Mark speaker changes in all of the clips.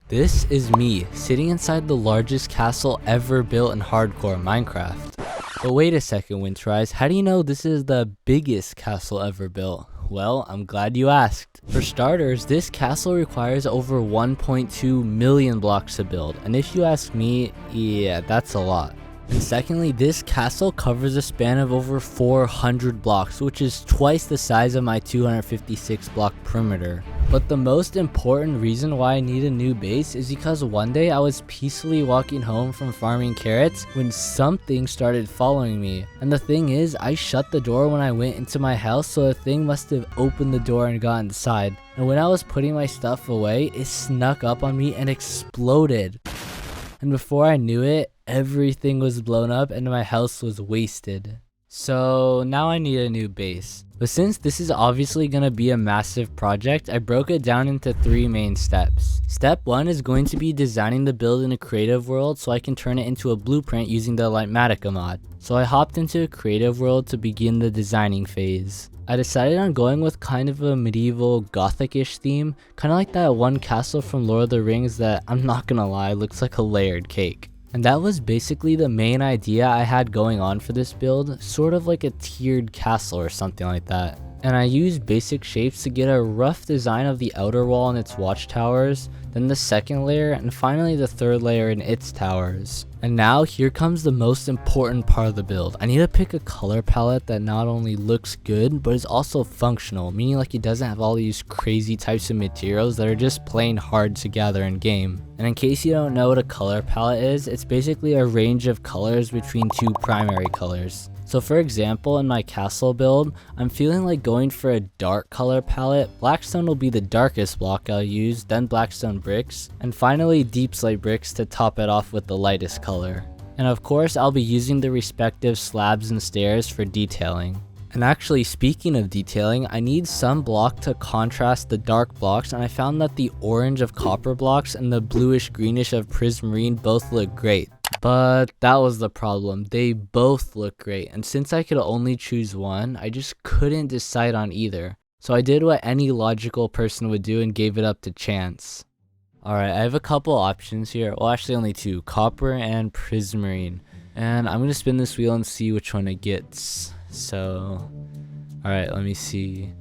Speaker 1: This is me, sitting inside the largest castle ever built in hardcore Minecraft. But wait a second, Winterize, how do you know this is the biggest castle ever built? Well, I'm glad you asked. For starters, this castle requires over 1.2 million blocks to build, and if you ask me, yeah, that's a lot. And secondly, this castle covers a span of over 400 blocks, which is twice the size of my 256 block perimeter. But the most important reason why I need a new base is because one day I was peacefully walking home from farming carrots when something started following me. And the thing is, I shut the door when I went into my house, so the thing must have opened the door and got inside. And when I was putting my stuff away, it snuck up on me and exploded. And before I knew it, everything was blown up and my house was wasted. So now I need a new base. But since this is obviously going to be a massive project, I broke it down into 3 main steps. Step 1 is going to be designing the build in a creative world so I can turn it into a blueprint using the Lightmatica mod. So I hopped into a creative world to begin the designing phase. I decided on going with kind of a medieval gothic-ish theme, kind of like that one castle from Lord of the Rings that, I'm not gonna lie, looks like a layered cake. And that was basically the main idea I had going on for this build, sort of like a tiered castle or something like that. And I used basic shapes to get a rough design of the outer wall and its watchtowers, then the second layer, and finally the third layer and its towers. And now here comes the most important part of the build. I need to pick a color palette that not only looks good, but is also functional, meaning like it doesn't have all these crazy types of materials that are just plain hard to gather in game. And in case you don't know what a color palette is, it's basically a range of colors between 2 primary colors. So for example, in my castle build, I'm feeling like going for a dark color palette. Blackstone will be the darkest block I'll use, then blackstone bricks, and finally deep slate bricks to top it off with the lightest color. And of course, I'll be using the respective slabs and stairs for detailing. And actually, speaking of detailing, I need some block to contrast the dark blocks, and I found that the orange of copper blocks and the bluish greenish of prismarine both look great. But that was the problem, they both look great, and since I could only choose one, I just couldn't decide on either. So I did what any logical person would do and gave it up to chance. Alright, I have a couple options here, well actually only 2, copper and prismarine. And I'm gonna spin this wheel and see which one it gets. So, alright, let me see.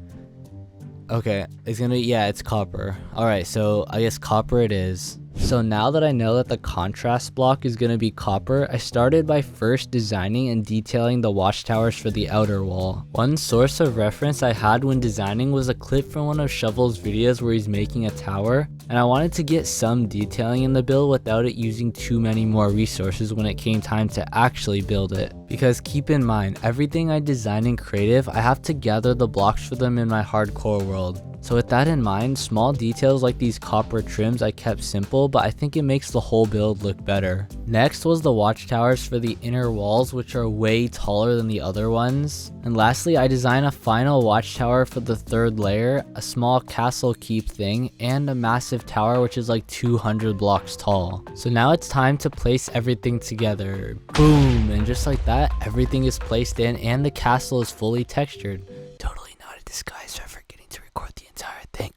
Speaker 1: Okay, it's copper. Alright, so I guess copper it is. So now that I know that the contrast block is going to be copper, I started by first designing and detailing the watchtowers for the outer wall. One source of reference I had when designing was a clip from one of Shovel's videos where he's making a tower, and I wanted to get some detailing in the build without it using too many more resources when it came time to actually build it. Because keep in mind, everything I design in creative, I have to gather the blocks for them in my hardcore world. So with that in mind, small details like these copper trims I kept simple, but I think it makes the whole build look better. Next was the watchtowers for the inner walls, which are way taller than the other ones. And lastly, I designed a final watchtower for the third layer, a small castle keep thing, and a massive tower which is like 200 blocks tall. So now it's time to place everything together. Boom! And just like that, everything is placed in and the castle is fully textured. Totally not a disguise for forgetting to record the entire thing.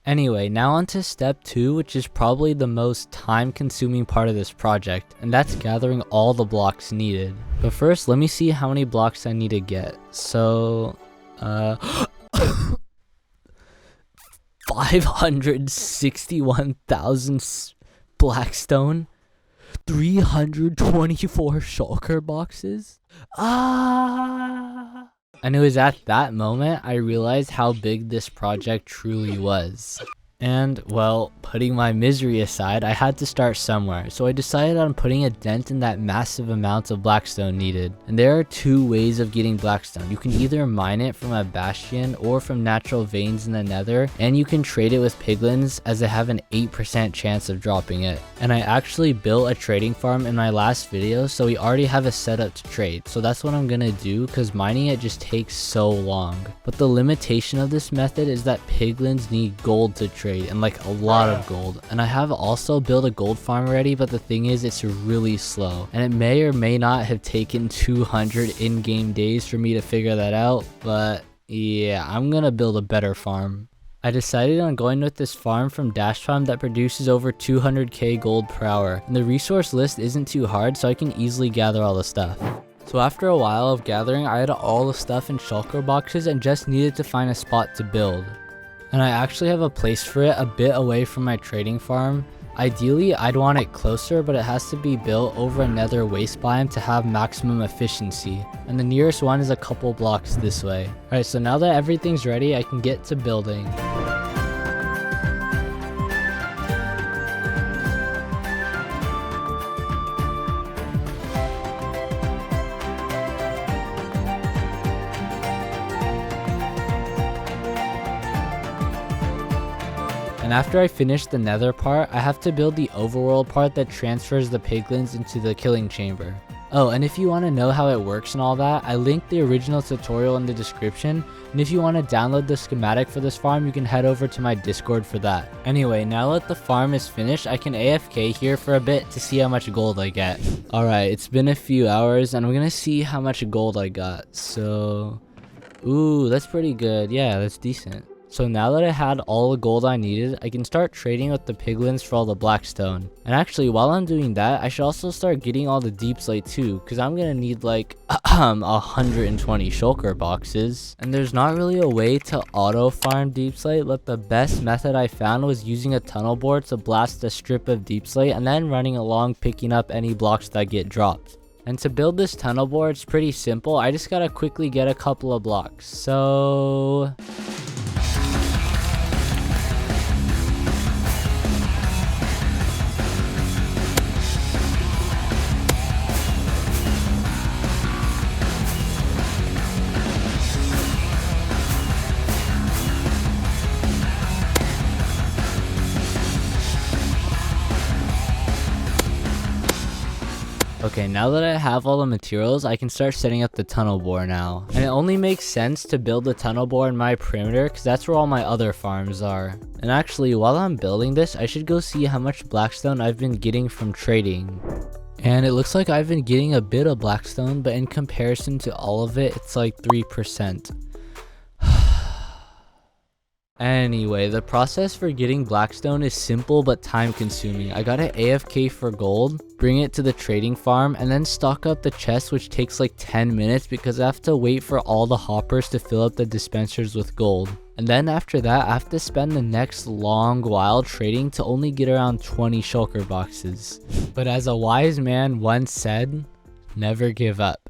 Speaker 1: Anyway, now on to step 2, which is probably the most time consuming part of this project, and that's gathering all the blocks needed. But first, let me see how many blocks I need to get. So, 561,000 blackstone, 324 shulker boxes. And it was at that moment I realized how big this project truly was. And, well, putting my misery aside, I had to start somewhere, so I decided on putting a dent in that massive amount of blackstone needed. And there are 2 ways of getting blackstone. You can either mine it from a bastion or from natural veins in the nether, and you can trade it with piglins as they have an 8% chance of dropping it. And I actually built a trading farm in my last video, so we already have a setup to trade, so that's what I'm gonna do because mining it just takes so long. But the limitation of this method is that piglins need gold to trade, and like a lot of gold. And I have also built a gold farm already, but the thing is it's really slow, and it may or may not have taken 200 in-game days for me to figure that out, but yeah, I'm gonna build a better farm. I decided on going with this farm from Dash Farm that produces over 200k gold per hour, and the resource list isn't too hard, so I can easily gather all the stuff. So after a while of gathering, I had all the stuff in shulker boxes and just needed to find a spot to build. And I actually have a place for it a bit away from my trading farm. Ideally, I'd want it closer, but it has to be built over a nether waste biome to have maximum efficiency. And the nearest one is a couple blocks this way. Alright, so now that everything's ready, I can get to building. And after I finish the nether part, I have to build the overworld part that transfers the piglins into the killing chamber. Oh, and if you want to know how it works and all that, I linked the original tutorial in the description, and if you want to download the schematic for this farm, you can head over to my Discord for that. Anyway, now that the farm is finished, I can AFK here for a bit to see how much gold I get. Alright, it's been a few hours, and I'm gonna see how much gold I got. So, ooh, that's pretty good. Yeah, that's decent. So now that I had all the gold I needed, I can start trading with the piglins for all the blackstone. And actually, while I'm doing that, I should also start getting all the deep slate too, because I'm gonna need like 120 shulker boxes. And there's not really a way to auto farm deep slate, but the best method I found was using a tunnel board to blast a strip of deep slate and then running along picking up any blocks that get dropped. And to build this tunnel board, it's pretty simple. I just gotta quickly get a couple of blocks. So okay, now that I have all the materials, I can start setting up the tunnel bore now. And it only makes sense to build the tunnel bore in my perimeter because that's where all my other farms are. And actually, while I'm building this, I should go see how much blackstone I've been getting from trading. And it looks like I've been getting a bit of blackstone, but in comparison to all of it, it's like 3%. Anyway, the process for getting blackstone is simple but time consuming. I gotta AFK for gold, bring it to the trading farm, and then stock up the chest, which takes like 10 minutes because I have to wait for all the hoppers to fill up the dispensers with gold. And then after that, I have to spend the next long while trading to only get around 20 shulker boxes. But as a wise man once said, never give up.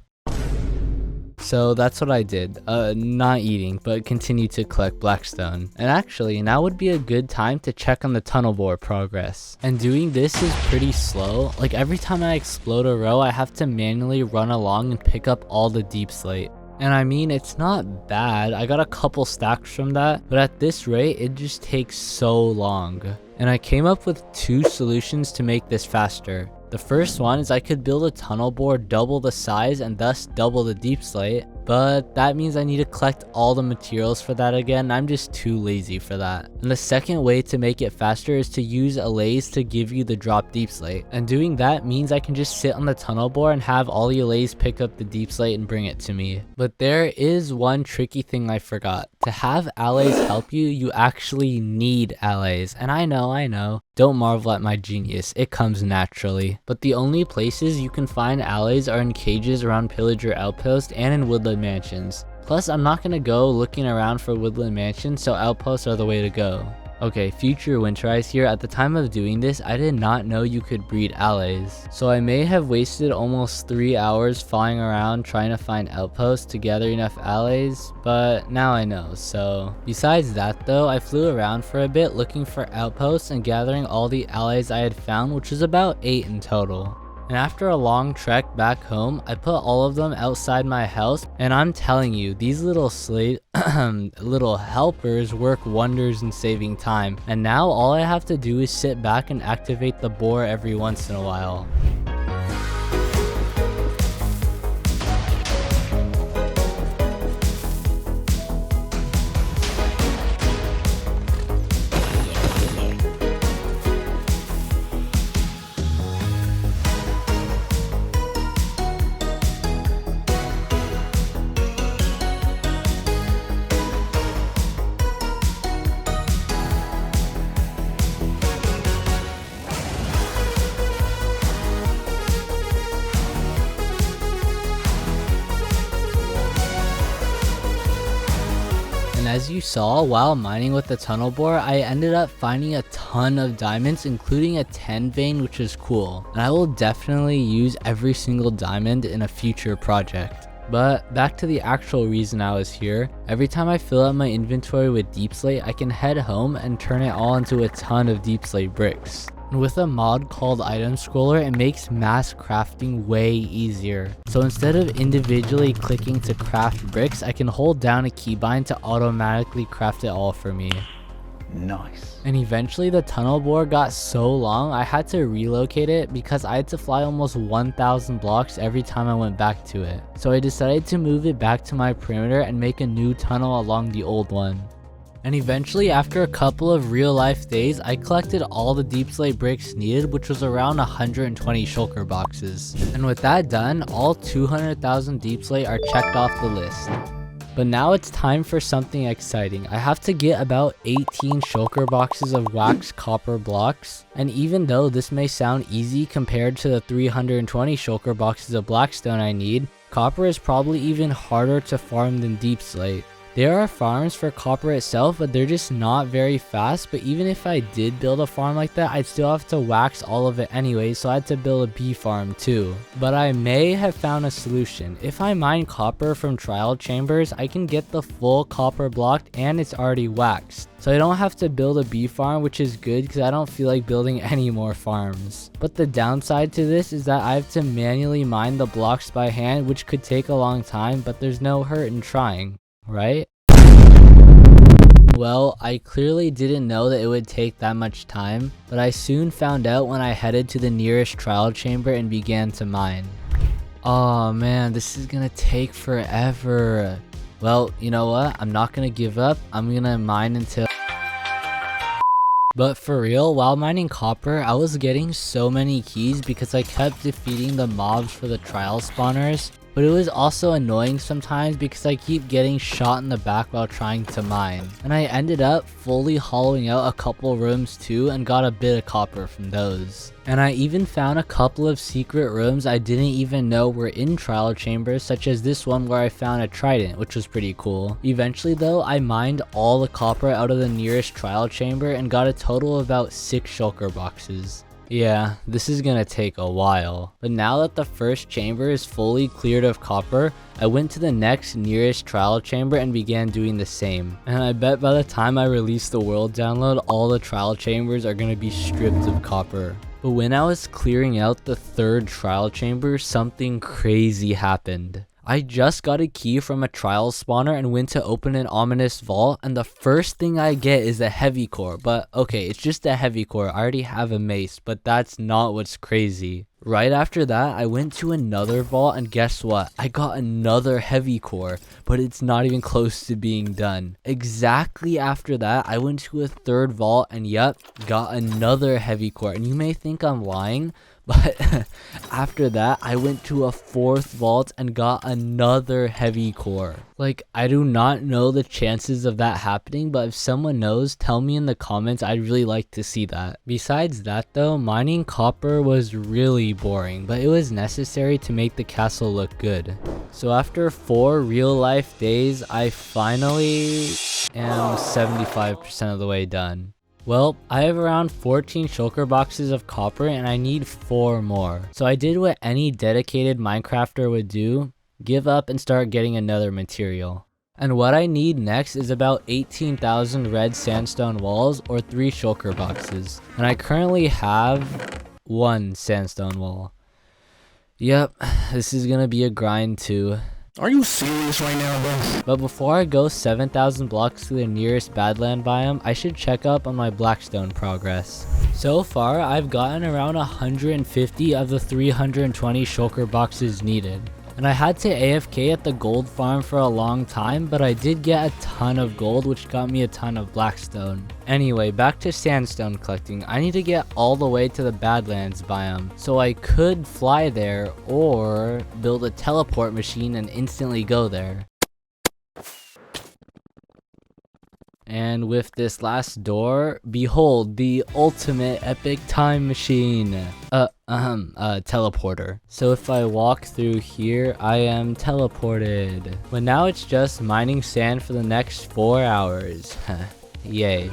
Speaker 1: So that's what I did, not eating, but continue to collect blackstone. And actually, now would be a good time to check on the tunnel bore progress. And doing this is pretty slow. Like every time I explode a row, I have to manually run along and pick up all the deep slate. And I mean, it's not bad. I got a couple stacks from that, but at this rate, it just takes so long. And I came up with 2 solutions to make this faster. The first one is I could build a tunnel bore double the size and thus double the deep slate, but that means I need to collect all the materials for that again. I'm just too lazy for that. And the second way to make it faster is to use allays to give you the drop deep slate. And doing that means I can just sit on the tunnel bore and have all the allays pick up the deep slate and bring it to me. But there is one tricky thing I forgot. To have allays help you, you actually need allays. And I know, don't marvel at my genius, it comes naturally. But the only places you can find allays are in cages around Pillager Outpost and in Woodland Mansions. Plus, I'm not gonna go looking around for Woodland Mansions, so outposts are the way to go. Okay, future Winterize here. At the time of doing this, I did not know you could breed allays. So I may have wasted almost 3 hours flying around trying to find outposts to gather enough allays, but now I know. So besides that though, I flew around for a bit looking for outposts and gathering all the allays I had found, which was about 8 in total. And after a long trek back home, I put all of them outside my house, and I'm telling you, these little little helpers work wonders in saving time. And now all I have to do is sit back and activate the bore every once in a while. as you saw, while mining with the tunnel bore, I ended up finding a ton of diamonds, including a 10 vein, which is cool. And I will definitely use every single diamond in a future project. But back to the actual reason I was here, every time I fill up my inventory with deep slate, I can head home and turn it all into a ton of deep slate bricks. And with a mod called Item Scroller, it makes mass crafting way easier. So instead of individually clicking to craft bricks, I can hold down a keybind to automatically craft it all for me.
Speaker 2: Nice.
Speaker 1: And eventually the tunnel bore got so long I had to relocate it because I had to fly almost 1,000 blocks every time I went back to it. So I decided to move it back to my perimeter and make a new tunnel along the old one. And eventually, after a couple of real life days, I collected all the deep slate bricks needed, which was around 120 shulker boxes. And with that done, all 200,000 deep slate are checked off the list. But now it's time for something exciting. I have to get about 18 shulker boxes of waxed copper blocks. And even though this may sound easy compared to the 320 shulker boxes of blackstone I need, copper is probably even harder to farm than deep slate. There are farms for copper itself, but they're just not very fast. But even if I did build a farm like that, I'd still have to wax all of it anyway, so I had to build a bee farm too. But I may have found a solution. If I mine copper from trial chambers, I can get the full copper blocked and it's already waxed. So I don't have to build a bee farm, which is good because I don't feel like building any more farms. But the downside to this is that I have to manually mine the blocks by hand, which could take a long time, but there's no hurt in trying. Right? Well, I clearly didn't know that it would take that much time, but I soon found out when I headed to the nearest trial chamber and began to mine. Oh man, this is gonna take forever. Well, you know what? I'm not gonna give up. I'm gonna mine until... But for real, while mining copper, I was getting so many keys because I kept defeating the mobs for the trial spawners. But it was also annoying sometimes because I keep getting shot in the back while trying to mine. And I ended up fully hollowing out a couple rooms too and got a bit of copper from those. And I even found a couple of secret rooms I didn't even know were in trial chambers, such as this one where I found a trident, which was pretty cool. Eventually though, I mined all the copper out of the nearest trial chamber and got a total of about 6 shulker boxes. Yeah, this is gonna take a while. But now that the first chamber is fully cleared of copper, I went to the next nearest trial chamber and began doing the same. And I bet by the time I release the world download, all the trial chambers are gonna be stripped of copper. But when I was clearing out the third trial chamber, something crazy happened. I just got a key from a trial spawner and went to open an ominous vault, and the first thing I get is a heavy core. But okay, it's just a heavy core. I already have a mace, but that's not what's crazy. Right after that, I went to another vault, and guess what? I got another heavy core, but it's not even close to being done. Exactly after that, I went to a third vault, and yep, got another heavy core. And you may think I'm lying, but after that, I went to a fourth vault and got another heavy core. Like, I do not know the chances of that happening, but if someone knows, tell me in the comments. I'd really like to see that. Besides that though, mining copper was really boring, but it was necessary to make the castle look good. So after 4 real life days, I finally am 75% of the way done. Well, I have around 14 shulker boxes of copper and I need 4 more. So I did what any dedicated Minecrafter would do, give up and start getting another material. And what I need next is about 18,000 red sandstone walls or 3 shulker boxes. And I currently have 1 sandstone wall. Yep, this is gonna be a grind too.
Speaker 2: Are you serious right now, bro?
Speaker 1: But before I go 7,000 blocks to the nearest badland biome, I should check up on my blackstone progress. So far, I've gotten around 150 of the 320 shulker boxes needed. And I had to AFK at the gold farm for a long time, but I did get a ton of gold, which got me a ton of blackstone. Anyway, back to sandstone collecting. I need to get all the way to the Badlands biome, so I could fly there or build a teleport machine and instantly go there. And with this last door, behold the ultimate epic time machine. Teleporter. So if I walk through here, I am teleported. But now it's just mining sand for the next 4 hours. Yay.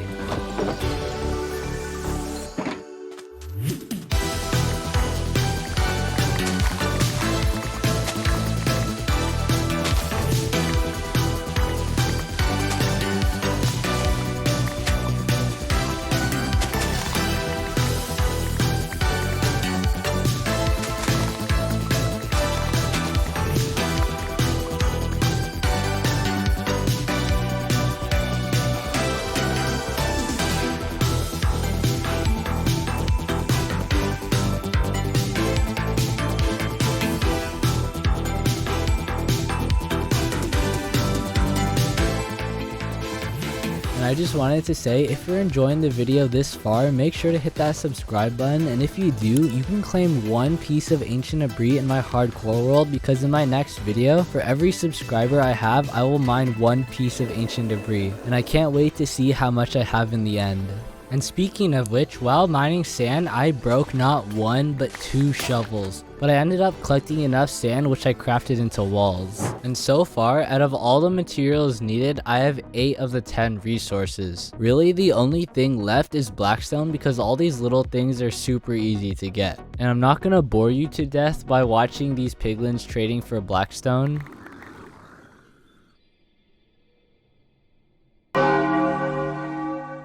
Speaker 1: And I just wanted to say, if you're enjoying the video this far, make sure to hit that subscribe button, and if you do, you can claim one piece of ancient debris in my hardcore world, because in my next video, for every subscriber I have, I will mine one piece of ancient debris, and I can't wait to see how much I have in the end. And speaking of which, while mining sand, I broke not one but 2 shovels. But I ended up collecting enough sand which I crafted into walls. And so far, out of all the materials needed, I have 8 of the 10 resources. Really, the only thing left is blackstone, because all these little things are super easy to get. And I'm not gonna bore you to death by watching these piglins trading for blackstone.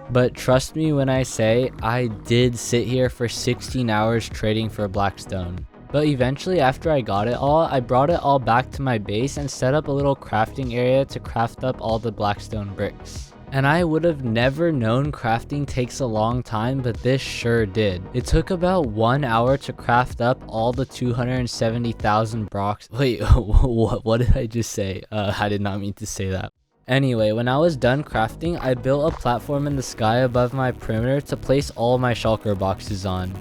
Speaker 1: But trust me when I say, I did sit here for 16 hours trading for blackstone. But eventually, after I got it all, I brought it all back to my base and set up a little crafting area to craft up all the blackstone bricks. And I would have never known crafting takes a long time, but this sure did. It took about 1 hour to craft up all the 270,000 blocks. Wait, what did I just say? I did not mean to say that. Anyway, when I was done crafting, I built a platform in the sky above my perimeter to place all my shulker boxes on.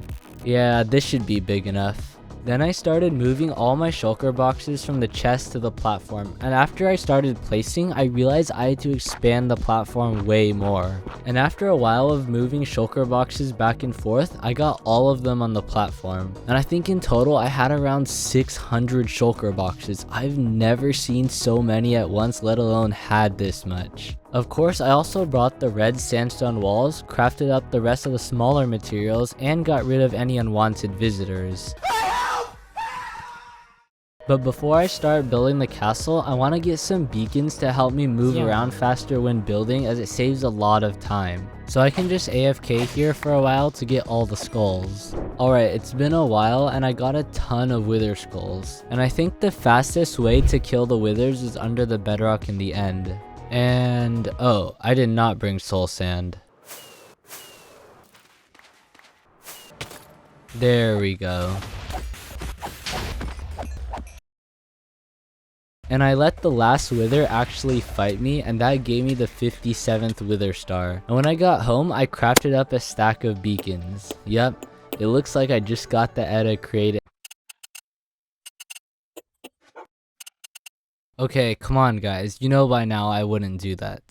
Speaker 1: Yeah, this should be big enough. Then I started moving all my shulker boxes from the chest to the platform, and after I started placing, I realized I had to expand the platform way more. And after a while of moving shulker boxes back and forth, I got all of them on the platform. And I think in total I had around 600 shulker boxes. I've never seen so many at once, let alone had this much. Of course, I also brought the red sandstone walls, crafted up the rest of the smaller materials, and got rid of any unwanted visitors. But before I start building the castle, I want to get some beacons to help me move around faster when building, as it saves a lot of time. So I can just AFK here for a while to get all the skulls. Alright, it's been a while and I got a ton of wither skulls. And I think the fastest way to kill the withers is under the bedrock in the end. And oh, I did not bring soul sand. There we go. And I let the last wither actually fight me, and that gave me the 57th wither star. And when I got home, I crafted up a stack of beacons. Yep, it looks like I just got the edit created. Okay, come on guys, you know by now I wouldn't do that.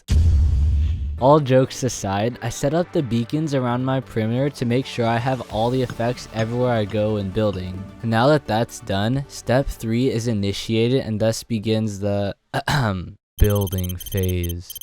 Speaker 1: All jokes aside, I set up the beacons around my perimeter to make sure I have all the effects everywhere I go in building. And now that that's done, step 3 is initiated, and thus begins the building phase.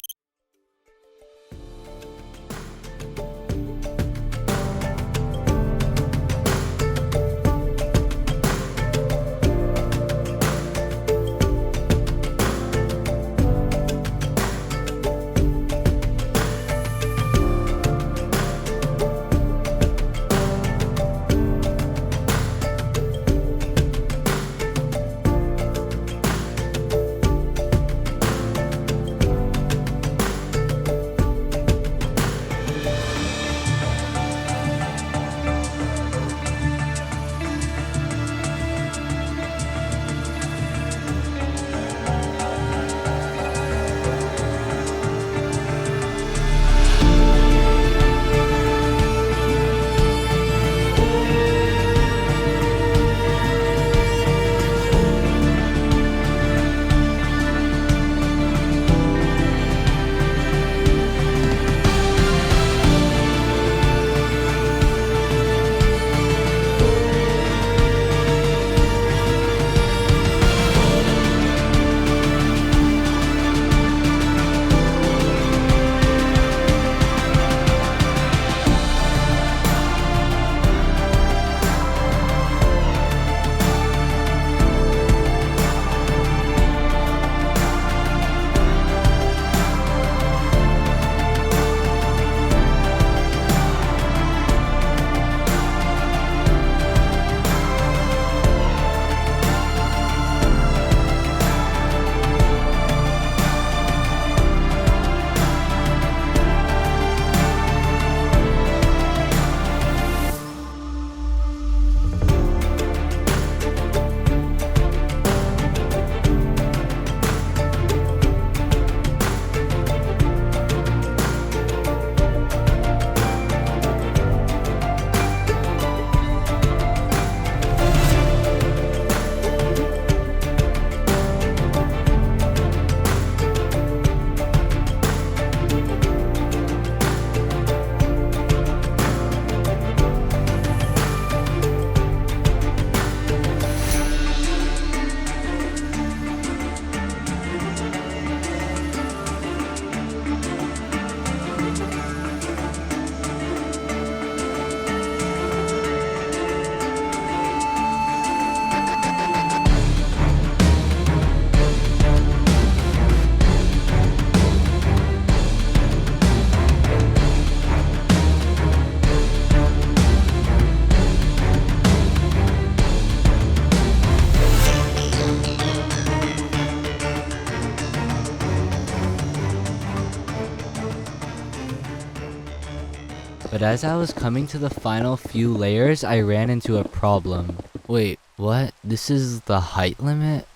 Speaker 1: But as I was coming to the final few layers, I ran into a problem. Wait, what? This is the height limit?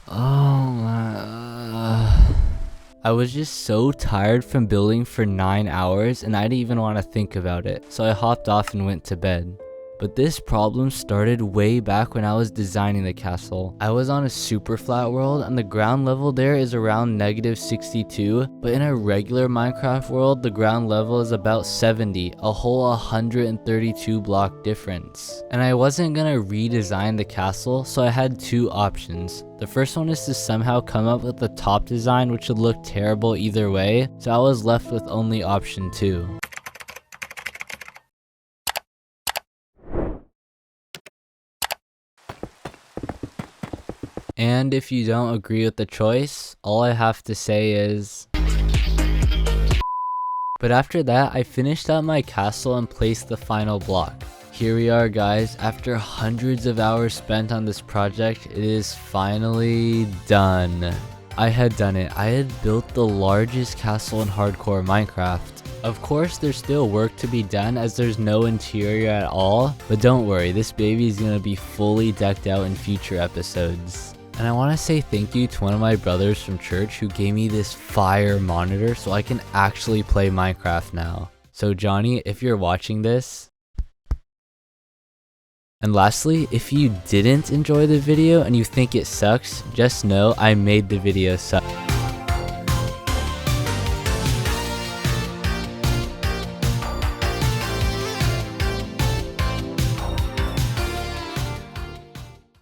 Speaker 1: Oh my... I was just so tired from building for 9 hours and I didn't even want to think about it, so I hopped off and went to bed. But this problem started way back when I was designing the castle. I was on a super flat world and the ground level there is around -62, but in a regular Minecraft world the ground level is about 70, a whole 132 block difference. And I wasn't gonna redesign the castle, so I had two options. The first one is to somehow come up with the top design, which would look terrible either way, so I was left with only option 2. And if you don't agree with the choice, all I have to say is... But after that, I finished out my castle and placed the final block. Here we are, guys. After hundreds of hours spent on this project, it is finally done. I had done it. I had built the largest castle in hardcore Minecraft. Of course, there's still work to be done as there's no interior at all, but don't worry, this baby is gonna be fully decked out in future episodes. And I want to say thank you to one of my brothers from church who gave me this fire monitor so I can actually play Minecraft now. So Johnny, if you're watching this. And lastly, if you didn't enjoy the video and you think it sucks, just know I made the video suck.